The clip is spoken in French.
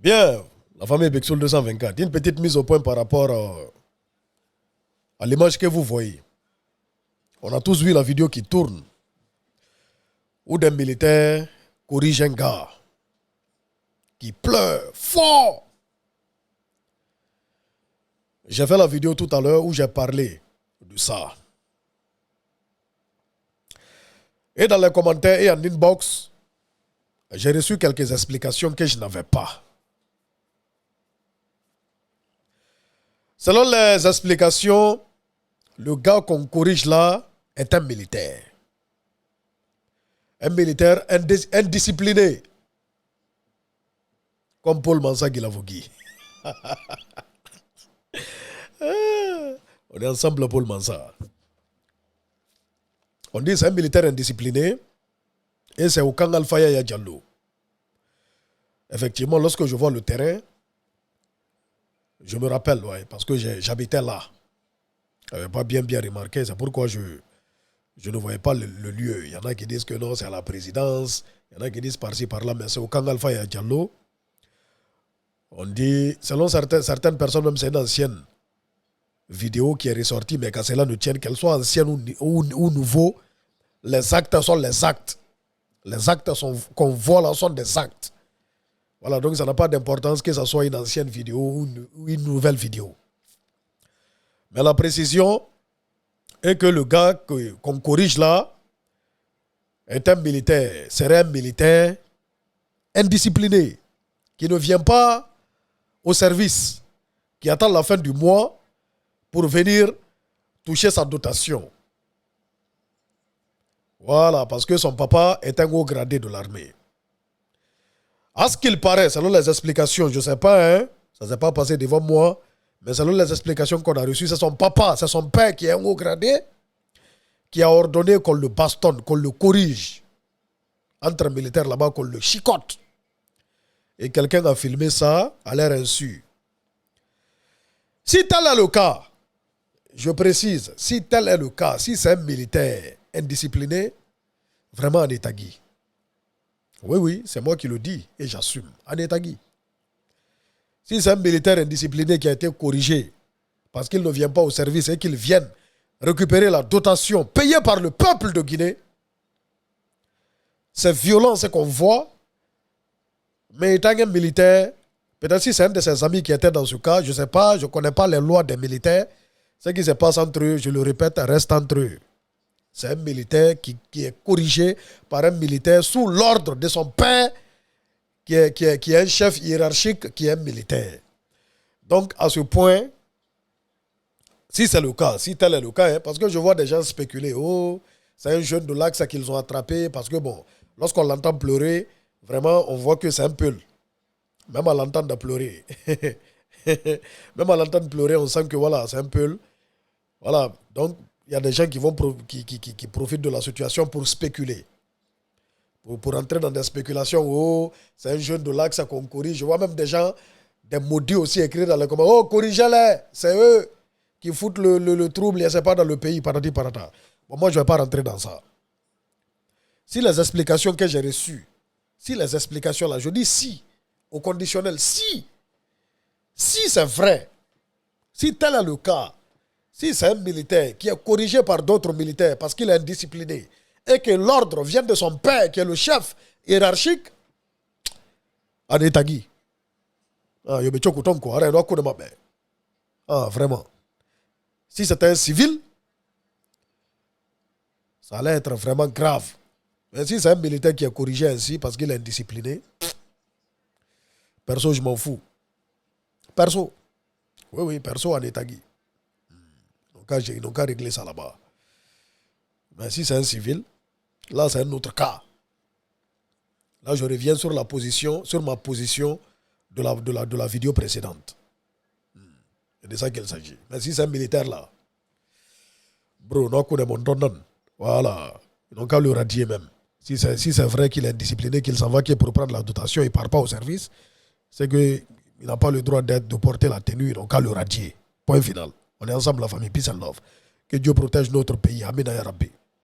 Bien, la famille Bexoul 224. Une petite mise au point par rapport à l'image que vous voyez. On a tous vu la vidéo qui tourne où des militaires corrigent un gars qui pleure fort. J'ai fait la vidéo tout à l'heure où j'ai parlé de ça. Et dans les commentaires et en inbox, j'ai reçu quelques explications que je n'avais pas. Selon les explications, le gars qu'on corrige là est un militaire. Un militaire indiscipliné. Comme Paul Mansa Guilavogui. On est ensemble, Paul Mansa. On dit c'est un militaire indiscipliné et c'est au camp Alpha Yaya Diallo. Effectivement, lorsque je vois le terrain, je me rappelle, ouais, parce que j'habitais là. Je n'avais pas bien remarqué, c'est pourquoi je ne voyais pas le lieu. Il y en a qui disent que non, c'est à la présidence. Il y en a qui disent par-ci, par-là, mais c'est au camp Alpha Yaya Diallo. On dit, selon certaines personnes, même c'est une ancienne vidéo qui est ressortie, mais qu'à cela ne tienne, qu'elle soit ancienne ou nouveau, les actes sont les actes. Les actes qu'on voit là sont des actes. Voilà, donc ça n'a pas d'importance que ce soit une ancienne vidéo ou une nouvelle vidéo. Mais la précision est que le gars qu'on corrige là est un militaire, serait un militaire indiscipliné, qui ne vient pas au service, qui attend la fin du mois pour venir toucher sa dotation. Voilà, parce que son papa est un haut gradé de l'armée. À ce qu'il paraît, selon les explications, je ne sais pas, hein, ça ne s'est pas passé devant moi, mais selon les explications qu'on a reçues, c'est son papa, c'est son père qui est un haut gradé, qui a ordonné qu'on le bastonne, qu'on le corrige. Entre militaires là-bas, qu'on le chicote. Et quelqu'un a filmé ça à leur insu. Si tel est le cas, je précise, si tel est le cas, si c'est un militaire indiscipliné, vraiment en état gui. Oui, c'est moi qui le dis et j'assume. En état gui. Si c'est un militaire indiscipliné qui a été corrigé parce qu'il ne vient pas au service et qu'il vienne récupérer la dotation payée par le peuple de Guinée, c'est violent ce qu'on voit, mais étant un militaire, peut-être si c'est un de ses amis qui était dans ce cas, je ne sais pas, je ne connais pas les lois des militaires, ce qui se passe entre eux, je le répète, reste entre eux. C'est un militaire qui est corrigé par un militaire sous l'ordre de son père, qui est un chef hiérarchique, qui est un militaire. Donc, à ce point, si c'est le cas, si tel est le cas, hein, parce que je vois des gens spéculer, oh, c'est un jeune de l'Axe qu'ils ont attrapé, parce que bon, lorsqu'on l'entend pleurer, vraiment, on voit que c'est un peul. Même à l'entendre pleurer. Même à l'entendre pleurer, on sent que voilà, c'est un peul. Voilà, donc, il y a des gens qui profitent de la situation pour spéculer. Pour entrer dans des spéculations. Oh, c'est un jeune de l'Axe qu'on corrige. Je vois même des gens, des maudits aussi écrits dans les commentaires. Oh, corrigez-les. C'est eux qui foutent le trouble. Et c'est pas dans le pays. Patati patata. Bon, moi, je ne vais pas rentrer dans ça. Si les explications que j'ai reçues, si les explications là, je dis si, au conditionnel, si c'est vrai, si tel est le cas, si c'est un militaire qui est corrigé par d'autres militaires parce qu'il est indiscipliné et que l'ordre vient de son père qui est le chef hiérarchique, en état gui. Ah, vraiment. Si c'était un civil, ça allait être vraiment grave. Mais si c'est un militaire qui est corrigé ainsi parce qu'il est indiscipliné, perso, je m'en fous. Perso. Oui, perso en état gui. Ils n'ont qu'à régler ça là-bas. Mais si c'est un civil, là c'est un autre cas. Là je reviens sur ma position de la vidéo précédente. C'est de ça qu'il s'agit. Mais si c'est un militaire là, bro, voilà, ils n'ont qu'à le radier même. Si c'est vrai qu'il est indiscipliné, qu'il s'en va, qu'il est pour prendre la dotation, il ne part pas au service, c'est qu'il n'a pas le droit de porter la tenue, ils n'ont qu'à le radier. Point final. On est ensemble, la famille, peace and love. Que Dieu protège notre pays. Amen ya Rabbi.